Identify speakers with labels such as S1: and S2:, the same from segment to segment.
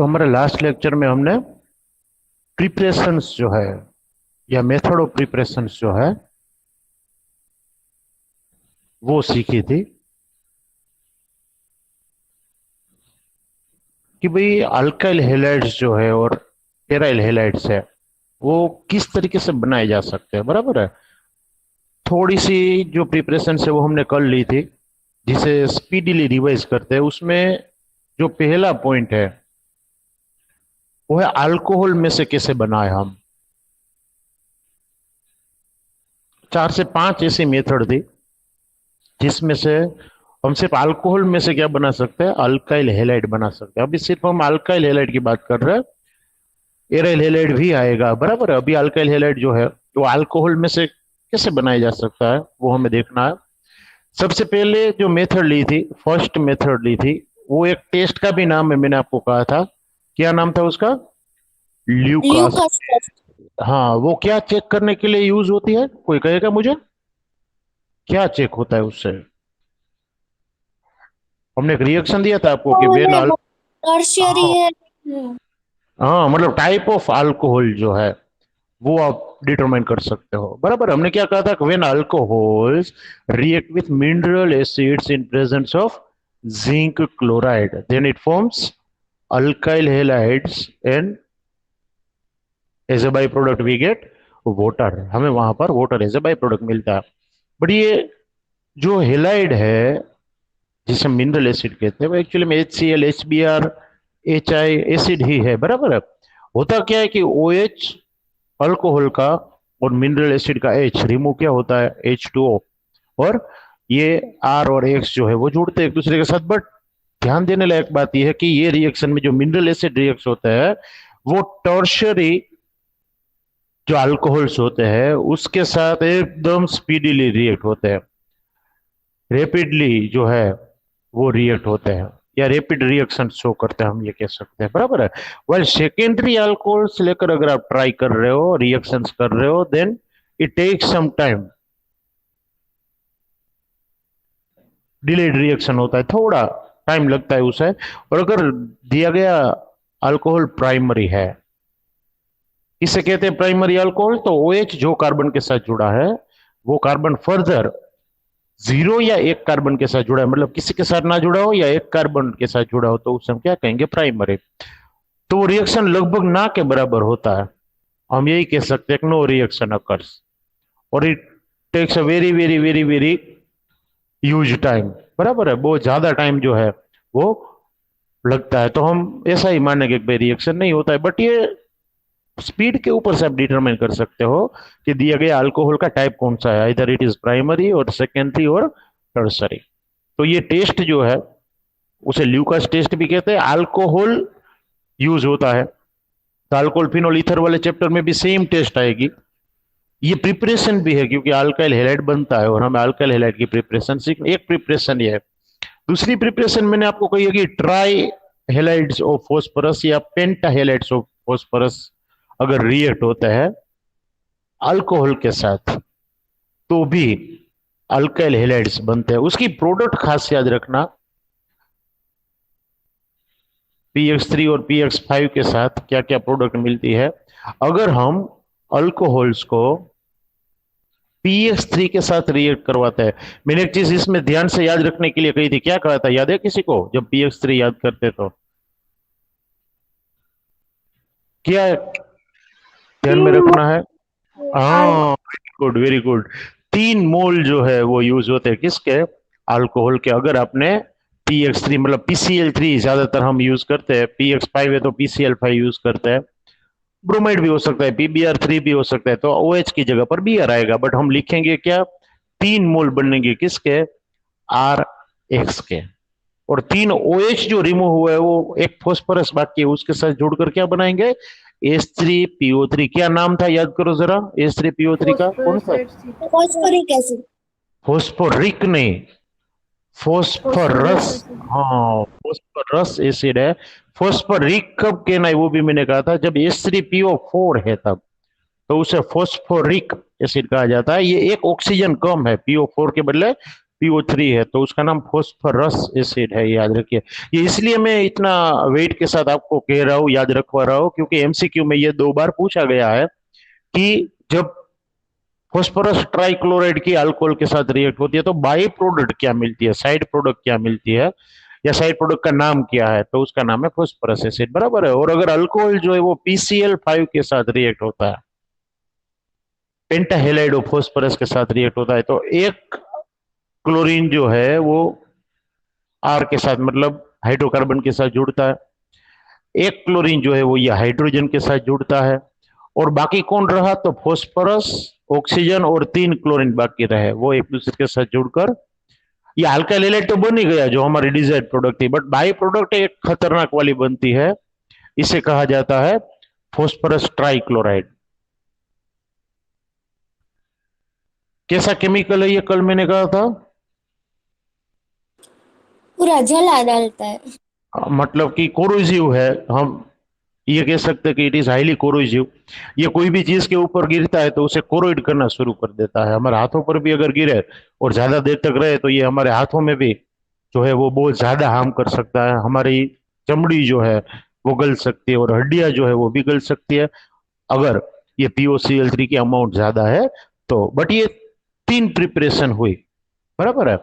S1: हमारे last lecture में हमने प्रिपरेशंस जो है या मेथड ऑफ प्रिपरेशंस जो है वो सीखी थी कि भाई अल्काइल हैलाइड्स जो है और टेराइल हैलाइड्स है वो किस तरीके से बनाए जा सकते हैं। बराबर है। थोड़ी सी जो प्रिपरेशन है वो हमने कर ली थी, जिसे स्पीडीली रिवाइज करते हैं। उसमें जो पहला पॉइंट है वो है अल्कोहल में से कैसे बनाए हम। 4 से 5 ऐसी मेथड थी जिसमें से हम सिर्फ अल्कोहल में से क्या बना सकते हैं, अल्काइल हैलाइड बना सकते हैं। अभी सिर्फ हम अल्काइल हैलाइड की बात कर रहे हैं, एराइल हैलाइड भी आएगा। बराबर है। अभी अल्काइल हैलाइड जो है वो अल्कोहल में से कैसे बनाया जा सकता है वो हमें देखना है। सबसे पहले जो मेथड ली थी, फर्स्ट मेथड ली थी, वो एक टेस्ट का भी नाम है, मैंने आपको कहा था। क्या नाम था उसका? ल्यूकास।
S2: Lucas test.
S1: हाँ, वो क्या चेक करने के लिए यूज होती है, कोई कहेगा मुझे? क्या चेक होता है उससे? हमने एक रिएक्शन दिया था आपको कि
S2: अल्कोहल
S1: वेन
S2: है
S1: अल
S2: वो, टर्शियरी
S1: हाँ,
S2: है।
S1: हाँ, मतलब टाइप ऑफ अल्कोहल जो है वो आप डिटरमाइन कर सकते हो। बराबर। हमने क्या कहा था, when alcohols react with mineral acids in presence of zinc chloride then it forms alkyl halides and as a by product we get water. हमें वहां पर water as a by product मिलता है। बट ये जो हेलाइड है जिसे mineral acid कहते हैं वो एक्चुअली में HCl HBr HI एसिड ही है। बराबर है। होता क्या है कि OH अल्कोहल का और मिनरल एसिड का H रिमूव क्या होता है, H2O। और ये R और X जो है वो जुड़ते हैं एक दूसरे के साथ। बट ध्यान देने लायक बात यह है कि ये रिएक्शन में जो मिनरल एसिड रिएक्ट होता है वो टर्शरी जो अल्कोहल्स होते हैं उसके साथ एकदम स्पीडीली रिएक्ट होते हैं, रैपिडली जो है वो रिएक्ट होते हैं, या रैपिड रिएक्शन शो करते हैं, हम ये कह सकते हैं। बराबर है। वेल सेकेंडरी अल्कोहल्स लेकर अगर आप ट्राई कर रहे हो, रिएक्शंस कर रहे हो, then it takes some time, delayed reaction होता है, थोड़ा टाइम लगता है उसे। और अगर दिया गया अल्कोहल प्राइमरी है, किसे कहते हैं प्राइमरी अल्कोहल, तो OH जो कार्बन के साथ जुड़ा है वो कार्बन फर्दर 0 या 1 कार्बन के साथ जुड़ा है, मतलब किसी के साथ ना जुड़ा हो या 1 कार्बन के साथ जुड़ा हो, तो उसे हम क्या कहेंगे, प्राइमरी। तो वो रिएक्शन लगभग ना के बराबर होता है। हम यही कह सकते हैं नो रिएक्शन अकर्स और it takes a very very very very huge time. बराबर है। बहुत ज्यादा टाइम जो है वो लगता है। तो हम ऐसा ही मानेंगे कि भाई रिएक्शन नहीं होता है। बट ये स्पीड के ऊपर से आप डिटरमाइन कर सकते हो कि दिया गया अल्कोहल का टाइप कौन सा है, इधर इट इज प्राइमरी और सेकेंडरी और टर्सरी। तो ये टेस्ट जो है उसे ल्यूकास टेस्ट भी कहते हैं। अल्कोहल यूज होता है तो अल्कोहल फिनोल ईथर वाले चैप्टर में भी सेम टेस्ट आएगी। ये प्रिपरेशन भी है क्योंकि अल्काइल हैलाइड बनता है और हमें अल्काइल हैलाइड की प्रिपरेशन सीखनी। एक प्रिपरेशन ये है। दूसरी प्रिपरेशन मैंने आपको कही है कि ट्राई हेलाइड्स ऑफ फॉस्फोरस या पेंटा हेलाइड्स ऑफ फॉस्फोरस अगर रिएक्ट होता है अल्कोहल के साथ तो भी अल्काइल हैलाइड्स बनते हैं। उसकी प्रोडक्ट खास याद रखना, PX3 और PX5 के साथ क्या क्या प्रोडक्ट मिलती है। अगर हम अल्कोहल्स को PX3 के साथ रिएक्ट करवाते हैं, मैंने एक चीज इसमें ध्यान से याद रखने के लिए कही थी, क्या कहा था याद है किसी को? जब PX3 याद करते तो क्या ध्यान में
S2: 3 मोल
S1: रखना है?
S2: आर।
S1: हाँ, गुड, वेरी गुड। 3 मोल जो है वो यूज होते हैं किसके, अल्कोहल के। अगर आपने PX3 मतलब PCl3 ज्यादातर हम यूज करते हैं, PX5 है तो PCl5 यूज करते हैं। ब्रोमाइड भी हो सकता है, PBr3 भी हो सकता है, तो OH की जगह पर Br आएगा। बट हम लिखेंगे क्या, 3 मोल बनेंगे किसके, RX के। और 3 OH जो रिमूव हुआ है वो एक फॉस्फोरस बाकी है उसके साथ जुड़कर क्या बनाएंगे, H3PO3। क्या नाम था याद करो जरा, H3PO3 का कौन सा?
S2: Phosphoric acid.
S1: फोस्फोरिक नहीं, फोस्फोरस।
S2: Phosphorous acid.
S1: हाँ, फोस्फोरस एसिड है। फोस्फोरिक कब कहना है वो भी मैंने कहा था, जब H3PO4 है तब, तो उसे फोस्फोरिक एसिड कहा जाता है। ये एक ऑक्सीजन कम है, PO4 के बदले PO3 है, तो उसका नाम फॉस्फोरस एसिड है, याद रखिए। ये इसलिए मैं इतना वेट के साथ आपको कह रहा हूँ, याद रखवा रहा हूँ, क्योंकि MCQ में ये 2 बार पूछा गया है कि जब फॉस्फोरस ट्राइक्लोराइड की अल्कोहल के साथ रिएक्ट होती है तो बाई प्रोडक्ट क्या मिलती है, साइड प्रोडक्ट क्या मिलती है, या साइड प्रोडक्ट का नाम क्या है, तो उसका नाम है फॉस्फोरस एसिड, बराबर है। और अगर अल्कोहल जो है वो PCl5 के साथ रिएक्ट होता है, पेंटाहेलाइड ऑफ फॉस्फोरस के साथ रिएक्ट होता है, तो एक क्लोरीन जो है वो आर के साथ, मतलब हाइड्रोकार्बन के साथ जुड़ता है, एक क्लोरीन जो है वो ये हाइड्रोजन के साथ जुड़ता है, और बाकी कौन रहा, तो फॉस्फोरस, ऑक्सीजन और 3 क्लोरीन बाकी रहे, वो एक दूसरे के साथ जुड़कर ये अल्काइल हैलाइड तो बन ही गया जो हमारी डिजायर्ड प्रोडक्ट थी, बट बाई प्रोडक्ट एक खतरनाक वाली बनती है, इसे कहा जाता है फॉस्फोरस ट्राइक्लोराइड। कैसा केमिकल है ये, कल मैंने कहा था,
S2: पूरा जला डालता है।
S1: मतलब कि कोरोसिव है, हम ये कह सकते हैं कि इट इज हाईली कोरोसिव। ये कोई भी चीज के ऊपर गिरता है तो उसे कोरोइड करना शुरू कर देता है। हमारे हाथों पर भी अगर गिरे और ज्यादा देर तक रहे तो ये हमारे हाथों में भी जो है वो बहुत ज्यादा हार्म कर सकता है, हमारी चमड़ी जो है वो गल सकती है, और हड्डियां जो है वो भी गल सकती है अगर ये POCl3 की अमाउंट ज्यादा है तो। बट ये 3 प्रिपरेशन हुई, बराबर है।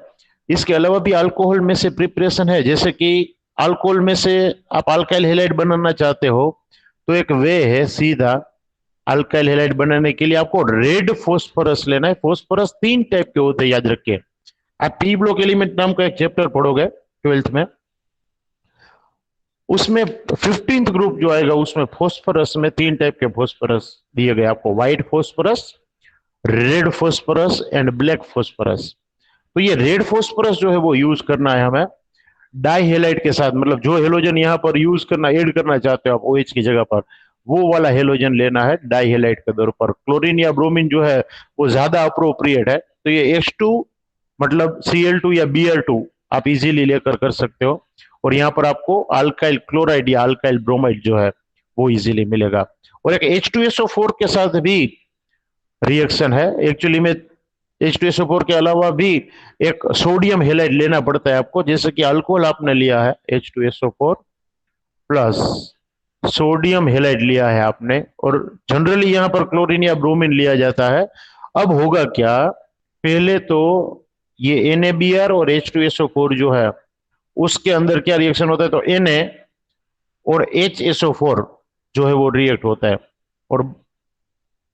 S1: इसके अलावा भी अल्कोहल में से प्रिपरेशन है, जैसे कि अल्कोहल में से आप अल्काइल हैलाइड बनाना चाहते हो तो एक वे है सीधा, अल्काइल हैलाइड बनाने के लिए आपको रेड फॉस्फोरस लेना है। फॉस्फोरस 3 टाइप के होते हैं, याद रखिए। आप पी ब्लॉक एलिमेंट नाम का एक चैप्टर पढ़ोगे 12th में, उसमें 15th ग्रुप जो आएगा उसमें फॉस्फोरस में 3 टाइप के फॉस्फोरस दिए गए आपको, white phosphorus, red phosphorus and black phosphorus. तो ये रेड फॉस्फोरस जो है वो यूज करना है हमें डाई हेलाइड के साथ, मतलब जो हेलोजन यहाँ पर यूज करना, ऐड करना चाहते हो आप OH की जगह पर, वो वाला हेलोजन लेना है डाई हेलाइड के तौर पर। क्लोरीन या ब्रोमीन जो है वो ज्यादा अप्रोप्रिएट है, तो ये H2 मतलब Cl2 या Br2 आप इजीली लेकर कर सकते हो, और यहाँ पर आपको अल्काइल क्लोराइड या अल्काइल ब्रोमाइड जो है वो इजीली मिलेगा। और एक H2SO4 के साथ भी रिएक्शन है एक्चुअली में। H2SO4 के अलावा भी एक सोडियम हेलाइड लेना पड़ता है आपको, जैसे कि अल्कोहल आपने लिया है H2SO4 प्लस सोडियम हेलाइड लिया है आपने, और जनरली यहाँ पर क्लोरीन या ब्रोमीन लिया जाता है। अब होगा क्या, पहले तो ये NaBr और H2SO4 जो है उसके अंदर क्या रिएक्शन होता है, तो Na और HSO4 जो है वो रिएक्ट होता है, और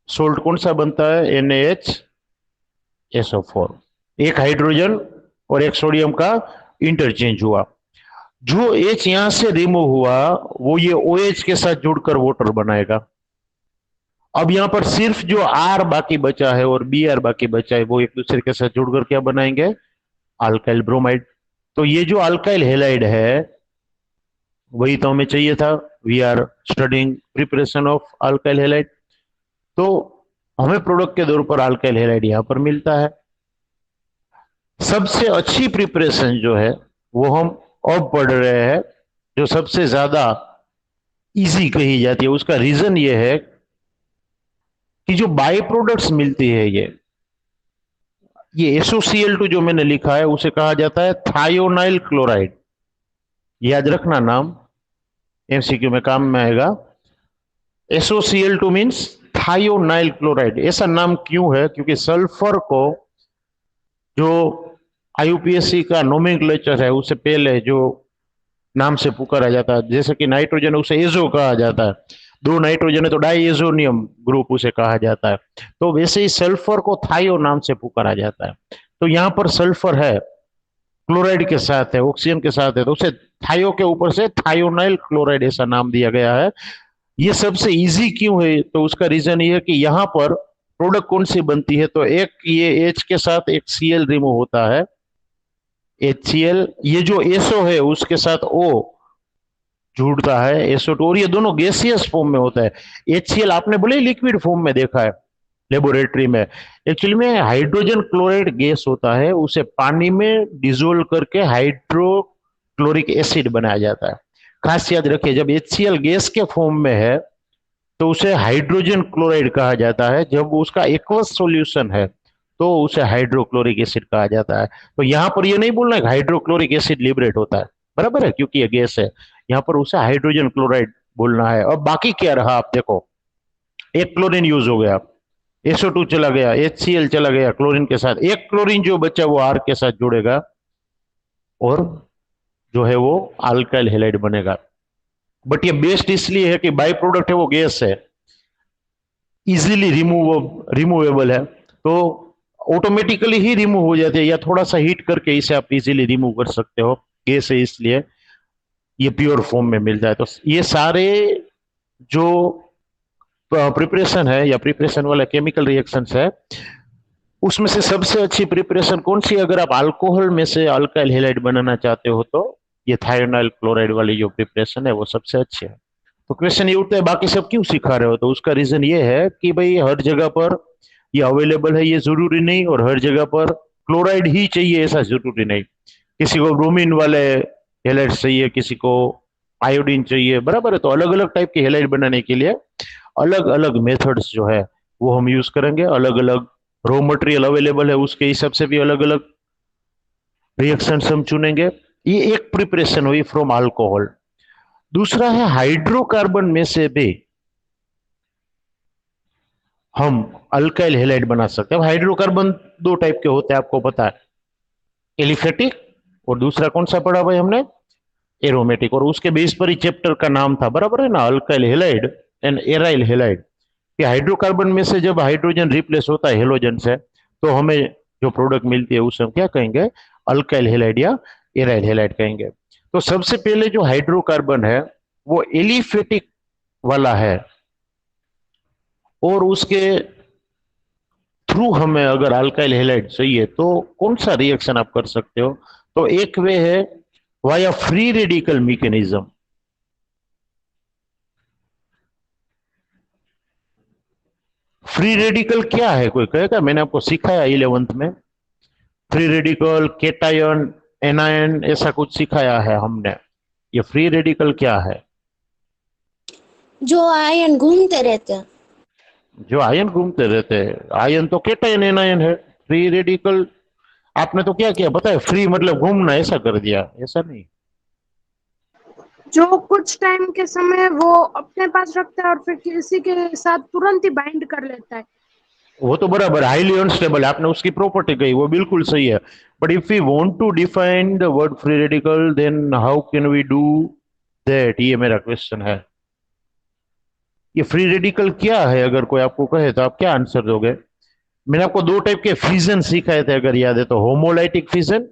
S1: सोल्ट कौन सा बनता है, NaHSO4, एक हाइड्रोजन और एक सोडियम का इंटरचेंज हुआ। जो H यहां से रिमूव हुआ वो ये OH के साथ जुड़कर वाटर बनाएगा। अब यहां पर सिर्फ जो R बाकी बचा है और Br बाकी बचा है वो एक दूसरे के साथ जुड़कर क्या बनाएंगे, अल्काइल ब्रोमाइड। तो ये जो अल्काइल हैलाइड है वही तो हमें चाहिए था, we are studying preparation of alkyl halide, तो हमें प्रोडक्ट के तौर पर अल्काइल हैलाइड यहां पर मिलता है। सबसे अच्छी प्रिपरेशन जो है वो हम अब पढ़ रहे हैं, जो सबसे ज्यादा इजी कही जाती है। उसका रीजन ये है कि जो बाई प्रोडक्ट्स मिलती है ये SOCl2 जो मैंने लिखा है उसे कहा जाता है थायोनाइल क्लोराइड। याद रखना नाम, MCQ में काम में आएगा। SOCl2 means thionyl chloride. ऐसा नाम क्यों है, क्योंकि सल्फर को जो IUPAC का नोमेनक्लेचर है उससे पहले जो नाम से पुकारा जाता है, जैसे कि नाइट्रोजन उसे एजो कहा जाता है, 2 नाइट्रोजन है तो डाईएजोनियम ग्रुप उसे कहा जाता है, तो वैसे ही सल्फर को थायो नाम से पुकारा जाता है। तो यहाँ पर सल्फर है, क्लोराइड के साथ है, ऑक्सीजन के साथ है, तो उसे थायो के ऊपर से थायोनाइल क्लोराइड ऐसा नाम दिया गया है। ये सबसे इजी क्यों है, तो उसका रीजन ये है कि यहाँ पर प्रोडक्ट कौन सी बनती है, तो एक ये H के साथ एक Cl रिमूव होता है, HCl, ये जो SO है उसके साथ O जुड़ता है SO2, और ये दोनों गैसियस फॉर्म में होता है। HCl आपने बोले लिक्विड फॉर्म में देखा है लेबोरेटरी में, एक्चुअली में हाइड्रोजन क्लोराइड गैस होता है, उसे पानी में डिजोल्व करके हाइड्रोक्लोरिक एसिड बनाया जाता है। खास याद रखिए, जब HCl गैस के फॉर्म में है तो उसे हाइड्रोजन क्लोराइड कहा जाता है, जब उसका एक्वस सॉल्यूशन है तो उसे हाइड्रोक्लोरिक एसिड कहा जाता है। तो यहां पर ये नहीं बोलना है कि हाइड्रोक्लोरिक एसिड लिबरेट होता है, बराबर है, क्योंकि ये गैस है। यहाँ पर उसे हाइड्रोजन क्लोराइड बोलना है। और बाकी क्या रहा, आप देखो, एक क्लोरीन यूज हो गया, SO2 चला गया, HCl चला गया क्लोरीन के साथ, एक क्लोरीन जो बचा वो R के साथ जुड़ेगा और जो है वो अल्काइल हैलाइड बनेगा। बट ये बेस्ट इसलिए है कि बाई प्रोडक्ट है वो गैस है, इजीली रिमूवेबल है, तो ऑटोमेटिकली ही रिमूव हो जाती है, या थोड़ा सा हीट करके इसे आप इजीली रिमूव कर सकते हो। गैस है इसलिए ये प्योर फॉर्म में मिल जाए। तो ये सारे जो प्रिपरेशन है या प्रिपरेशन वाला केमिकल रिएक्शंस है, उसमें से सबसे अच्छी प्रिपरेशन कौन सी, अगर आप अल्कोहल में से अल्काइल हैलाइड बनाना चाहते हो तो ये थायोनाइल क्लोराइड वाली जो प्रिपरेशन है वो सबसे अच्छी है। तो क्वेश्चन ये उठता है, बाकी सब क्यों सिखा रहे हो? तो उसका रीजन ये है कि भाई हर जगह पर ये अवेलेबल है ये जरूरी नहीं, और हर जगह पर क्लोराइड ही चाहिए ऐसा जरूरी नहीं। किसी को ब्रोमीन वाले हेलाइड चाहिए, किसी को आयोडीन चाहिए, बराबर है। तो अलग अलग टाइप के हेलाइड बनाने के लिए अलग अलग मेथड्स जो है वो हम यूज करेंगे। अलग अलग रॉ मटेरियल अवेलेबल है, उसके हिसाब से भी अलग अलग रिएक्शन हम चुनेंगे। ये एक प्रिपरेशन हुई फ्रॉम अल्कोहल। दूसरा है हाइड्रोकार्बन में से भी हम अल्काइल हैलाइड बना सकते हैं। हाइड्रोकार्बन दो टाइप के होते हैं, आपको पता है, एलिफेटिक, और दूसरा कौन सा पढ़ा भाई हमने, एरोमेटिक। और उसके बेस पर ही चैप्टर का नाम था, बराबर है ना, alkyl halide and aryl halide. कि हाइड्रोकार्बन में से जब हाइड्रोजन रिप्लेस होता है हेलोजन से, तो हमें जो प्रोडक्ट मिलती है उसे हम क्या कहेंगे, अल्काइल हैलाइड या एराइल हैलाइड कहेंगे। तो सबसे पहले जो हाइड्रोकार्बन है वो एलिफेटिक वाला है, और उसके थ्रू हमें अगर अल्काइल हैलाइड चाहिए तो कौन सा रिएक्शन आप कर सकते हो? तो एक वे है via free radical mechanism. Free radical क्या है, कोई कहेगा? मैंने आपको सिखाया 11th में, फ्री रेडिकल, केटायन, एनायन, ऐसा कुछ सिखाया है हमने। ये फ्री रेडिकल क्या है?
S2: जो आयन घूमते रहते हैं।
S1: जो आयन घूमते रहते हैं, आयन तो केटायन एनायन है। फ्री रेडिकल आपने तो क्या किया पता है, फ्री मतलब घूमना, ऐसा कर दिया, ऐसा नहीं।
S3: जो कुछ टाइम के समय वो अपने पास रखता है और फिर किसी के साथ तुरंत ही बाइंड कर लेता है।
S1: वो तो बराबर, हाईली अनस्टेबल, आपने उसकी प्रॉपर्टी कही, वो बिल्कुल सही है। But if we want to define the word free radical, then how can we do that, ये मेरा क्वेश्चन है। ये फ्री रेडिकल क्या है, अगर कोई आपको कहे तो आप क्या आंसर दोगे? मैंने आपको दो टाइप के फिजन सिखाए थे, अगर याद है तो, homolytic fission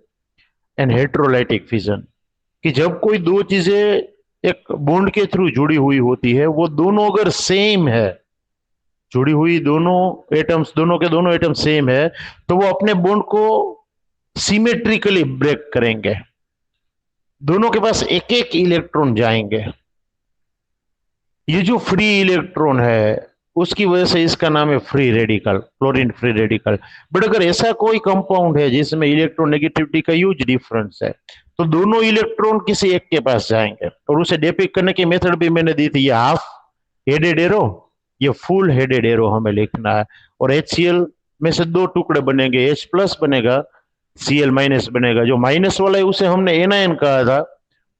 S1: and heterolytic fission. कि जब कोई दो चीजें एक बॉन्ड के थ्रू जुड़ी हुई होती है, वो दोनों अगर सेम है, जुड़ी हुई दोनों एटम्स, दोनों के दोनों एटम सेम है, तो वो अपने बॉन्ड को सिमेट्रिकली ब्रेक करेंगे, दोनों के पास एक एक इलेक्ट्रॉन जाएंगे। ये जो फ्री इलेक्ट्रॉन है उसकी वजह से इसका नाम है free radical, chlorine free radical. But अगर ऐसा कोई कंपाउंड है जिसमें इलेक्ट्रॉन नेगेटिविटी का ह्यूज डिफरेंस है, तो दोनों इलेक्ट्रॉन किसी एक के पास जाएंगे। और उसे डिपिक्ट करने की मेथड भी मैंने दी थी, ये हाफ हेडेड एरो, ये फुल हेडेड एरो हमें लिखना है। और HCl में से दो टुकड़े बनेंगे, H प्लस बनेगा, Cl माइनस बनेगा। जो माइनस वाला है उसे हमने एनायन कहा था,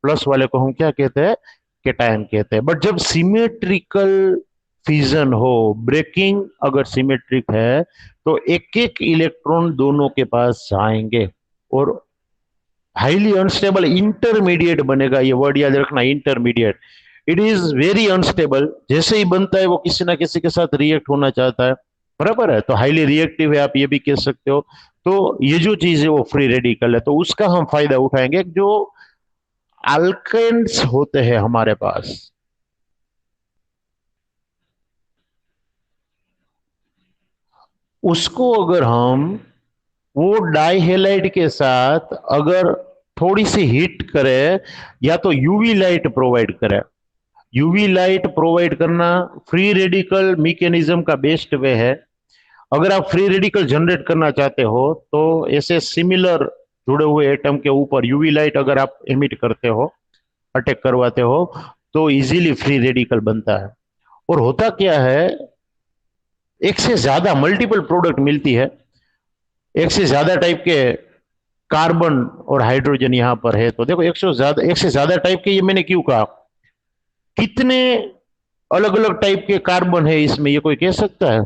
S1: प्लस वाले को हम क्या कहते हैं, केटायन कहते हैं। बट जब सिमेट्रिकल फिजन हो, ब्रेकिंग अगर सिमेट्रिक है, तो एक एक इलेक्ट्रॉन दोनों के पास जाएंगे और हाईली अनस्टेबल इंटरमीडिएट बनेगा। ये वर्ड याद रखना, intermediate. It is very unstable, जैसे ही बनता है वो किसी ना किसी के साथ रिएक्ट होना चाहता है, बराबर है, तो हाईली रिएक्टिव है, आप ये भी कह सकते हो। तो ये जो चीज है वो फ्री रेडिकल है, तो उसका हम फायदा उठाएंगे। जो अल्केन्स होते हैं हमारे पास, उसको अगर हम वो डाइहेलाइड के साथ अगर थोड़ी सी हीट करें, या तो यूवी लाइट प्रोवाइड करें, यूवी लाइट प्रोवाइड करना फ्री रेडिकल मैकेनिज्म का बेस्ट वे है। अगर आप फ्री रेडिकल जनरेट करना चाहते हो तो ऐसे सिमिलर जुड़े हुए एटम के ऊपर यूवी लाइट अगर आप एमिट करते हो, अटैक करवाते हो, तो इजीली फ्री रेडिकल बनता है। और होता क्या है, एक से ज्यादा मल्टीपल प्रोडक्ट मिलती है, एक से ज्यादा टाइप के कार्बन और हाइड्रोजन यहां पर है, तो देखो एक से ज्यादा टाइप के, ये मैंने क्यों कहा, कितने अलग अलग टाइप के कार्बन है इसमें, ये कोई कह सकता है?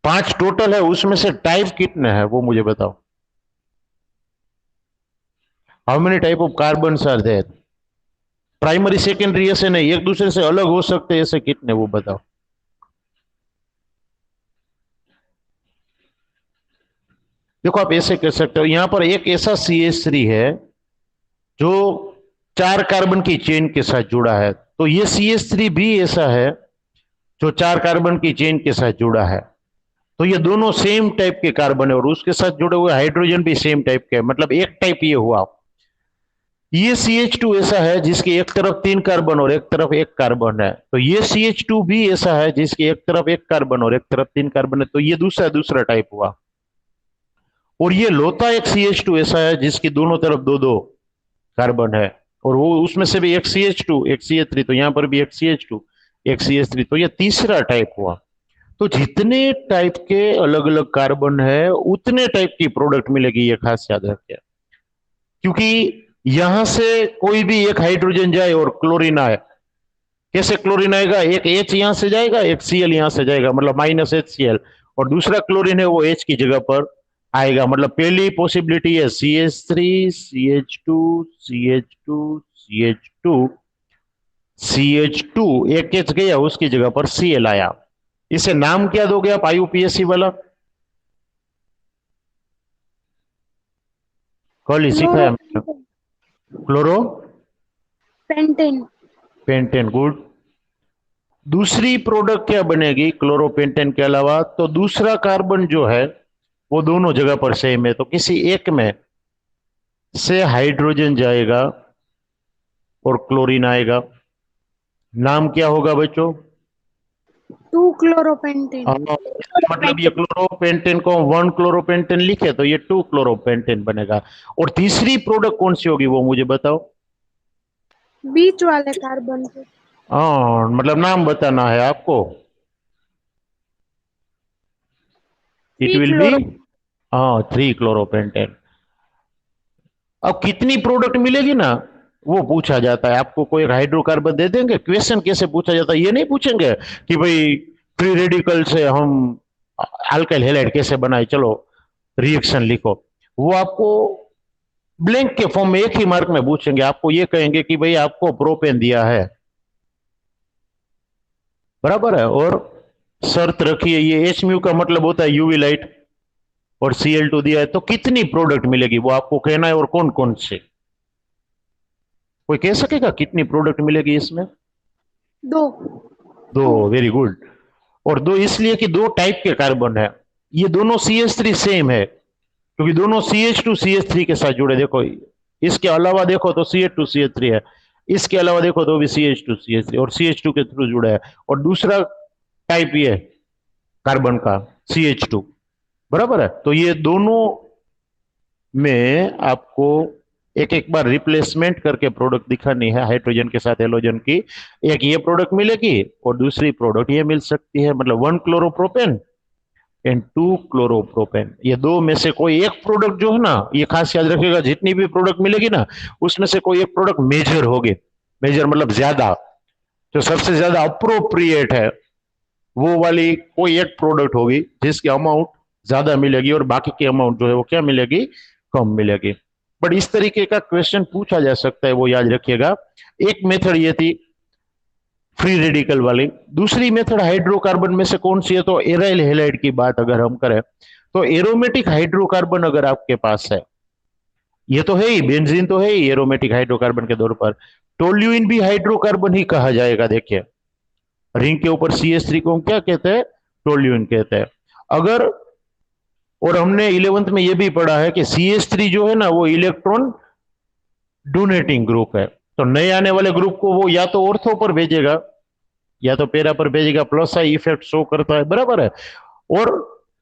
S1: 5 टोटल है, उसमें से टाइप कितने हैं वो मुझे बताओ। How many type of carbon are there? Primary secondary ऐसे नहीं, एक दूसरे से अलग हो सकते हैं, ऐसे कितने वो बताओ। देखो आप ऐसे कह सकते हो, यहां पर एक ऐसा CH3 है जो 4 कार्बन की चेन के साथ जुड़ा है, तो ये CH3 भी ऐसा है जो 4 कार्बन की चेन के साथ जुड़ा है। तो ये दोनों सेम टाइप के कार्बन है, और उसके साथ जुड़े हुए हाइड्रोजन भी सेम टाइप के, मतलब एक टाइप ये हुआ। ये CH2 ऐसा है जिसके एक तरफ 3 कार्बन और एक तरफ 1 कार्बन है, तो ये CH2 भी ऐसा है जिसके एक तरफ 1 कार्बन और एक तरफ 3 कार्बन है, तो ये दूसरा दूसरा टाइप हुआ। और ये लोता एक CH2 ऐसा है जिसकी दोनों तरफ दो दो कार्बन है, और वो उसमें से भी एक CH2 एक CH3, तो यहां पर भी एक CH2 एक CH3, तो ये तीसरा टाइप हुआ। तो जितने टाइप के अलग अलग कार्बन है उतने टाइप की प्रोडक्ट मिलेगी, ये खास याद रखिए। क्योंकि यहां से कोई भी एक हाइड्रोजन जाए और क्लोरीन आए, कैसे क्लोरीन आएगा, एक H यहां से जाएगा, एक Cl यहां से जाएगा, मतलब -HCl, और दूसरा क्लोरीन है वो H की जगह पर आएगा, मतलब पहली पॉसिबिलिटी है CH3 CH2 CH2 CH2 CH2, एक H गया उसकी जगह पर Cl आया। इसे नाम क्या दोगे आप IUPAC वाला? कल ही सीखा है मैंने।
S3: Chloropentane.
S1: Chloro
S3: pentane.
S1: Pentane, good. दूसरी प्रोडक्ट क्या बनेगी क्लोरोपेंटेन के अलावा? तो दूसरा कार्बन जो है वो दोनों जगह पर सेम है, तो किसी एक में से हाइड्रोजन जाएगा और क्लोरीन आएगा। नाम क्या होगा बच्चों?
S3: 2 क्लोरोपेंटेन।
S1: मतलब ये क्लोरोपेंटेन को 1 क्लोरोपेंटेन लिखे तो ये 2 क्लोरोपेंटेन बनेगा। और तीसरी प्रोडक्ट कौन सी होगी वो मुझे बताओ।
S3: बीच वाले कार्बन के।
S1: हाँ, मतलब नाम बताना है आपको। It
S3: 3
S1: will be,
S3: chloro.
S1: हाँ, 3 क्लोरोपेंटेन। अब कितनी प्रोडक्ट मिलेगी ना, वो पूछा जाता है। आपको कोई हाइड्रोकार्बन दे देंगे, क्वेश्चन कैसे पूछा जाता है, ये नहीं पूछेंगे कि भाई फ्री रेडिकल से हम अल्काइल हैलाइड कैसे बनाए, चलो रिएक्शन लिखो। वो आपको ब्लैंक के फॉर्म में एक ही मार्क में पूछेंगे, आपको ये कहेंगे कि भाई आपको प्रोपेन दिया है, बराबर है, और शर्त रखिए ये एच म्यू का मतलब होता है यूवी लाइट, और Cl2 दिया है, तो कितनी प्रोडक्ट मिलेगी वो आपको कहना है, और कौन कौन से। कोई कह सकेगा कितनी प्रोडक्ट मिलेगी इसमें?
S3: 2।
S1: दो, वेरी गुड। और दो इसलिए कि दो टाइप के कार्बन है, ये दोनों CH3 सेम है, क्योंकि दोनों CH2 CH3 के साथ जुड़े। देखो इसके अलावा देखो तो CH2 CH3 है, इसके अलावा देखो तो भी CH2 CH3, और CH2 के थ्रू जुड़ा है। और दूसरा टाइप ये कार्बन का CH2, बराबर है। तो ये दोनों में आपको एक एक बार रिप्लेसमेंट करके प्रोडक्ट दिखानी है हाइड्रोजन के साथ हेलोजन की। एक ये प्रोडक्ट मिलेगी और दूसरी प्रोडक्ट ये मिल सकती है, मतलब 1 क्लोरोप्रोपेन एंड 2 क्लोरोप्रोपेन। ये दो में से कोई एक प्रोडक्ट जो है ना, ये खास याद रखिएगा, जितनी भी प्रोडक्ट मिलेगी ना उसमें से कोई एक प्रोडक्ट मेजर होगी। मेजर मतलब ज्यादा, जो सबसे ज्यादा अप्रोप्रिएट है वो वाली कोई एक प्रोडक्ट होगी जिसकी अमाउंट ज्यादा मिलेगी, और बाकी की अमाउंट जो है वो क्या मिलेगी, कम मिलेगी। बट इस तरीके का क्वेश्चन पूछा जा सकता है, वो याद रखिएगा। एक मेथड ये थी फ्री रेडिकल वाली। दूसरी मेथड हाइड्रोकार्बन में से कौन सी है, तो एराइल हैलाइड की बात अगर हम करें तो एरोमेटिक हाइड्रोकार्बन अगर आपके पास है, ये तो है ही, बेंजीन तो है ही एरोमेटिक हाइड्रोकार्बन के तौर पर, टोल्यूइन भी हाइड्रोकार्बन ही कहा जाएगा। देखिए रिंग के ऊपर CH3 को हम क्या कहते हैं, टोल्यूइन कहते हैं। अगर, और हमने 11th में यह भी पढ़ा है कि CH3 जो है ना वो इलेक्ट्रॉन डोनेटिंग ग्रुप है, तो नए आने वाले ग्रुप को वो या तो ऑर्थो पर भेजेगा या तो पैरा पर भेजेगा, प्लस आई इफेक्ट शो करता है, बराबर है। और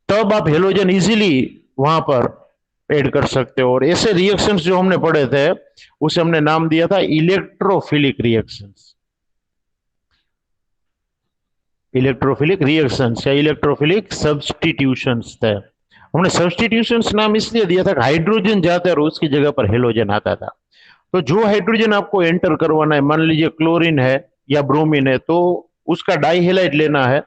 S1: तब आप हेलोजन इजीली वहां पर ऐड कर सकते हो। और ऐसे रिएक्शंस जो हमने पढ़े थे उसे हमने नाम दिया था इलेक्ट्रोफिलिक रिएक्शंस। इलेक्ट्रोफिलिक रिएक्शंस या इलेक्ट्रोफिलिक सब्सटीट्यूशंस थे। हमने सब्स्टिट्यूशन नाम इसलिए दिया था कि हाइड्रोजन जाता है और उसकी जगह पर हेलोजन आता था। तो जो हाइड्रोजन आपको एंटर करवाना है, मान लीजिए क्लोरीन है या ब्रोमीन है, तो उसका डाइहेलाइड लेना है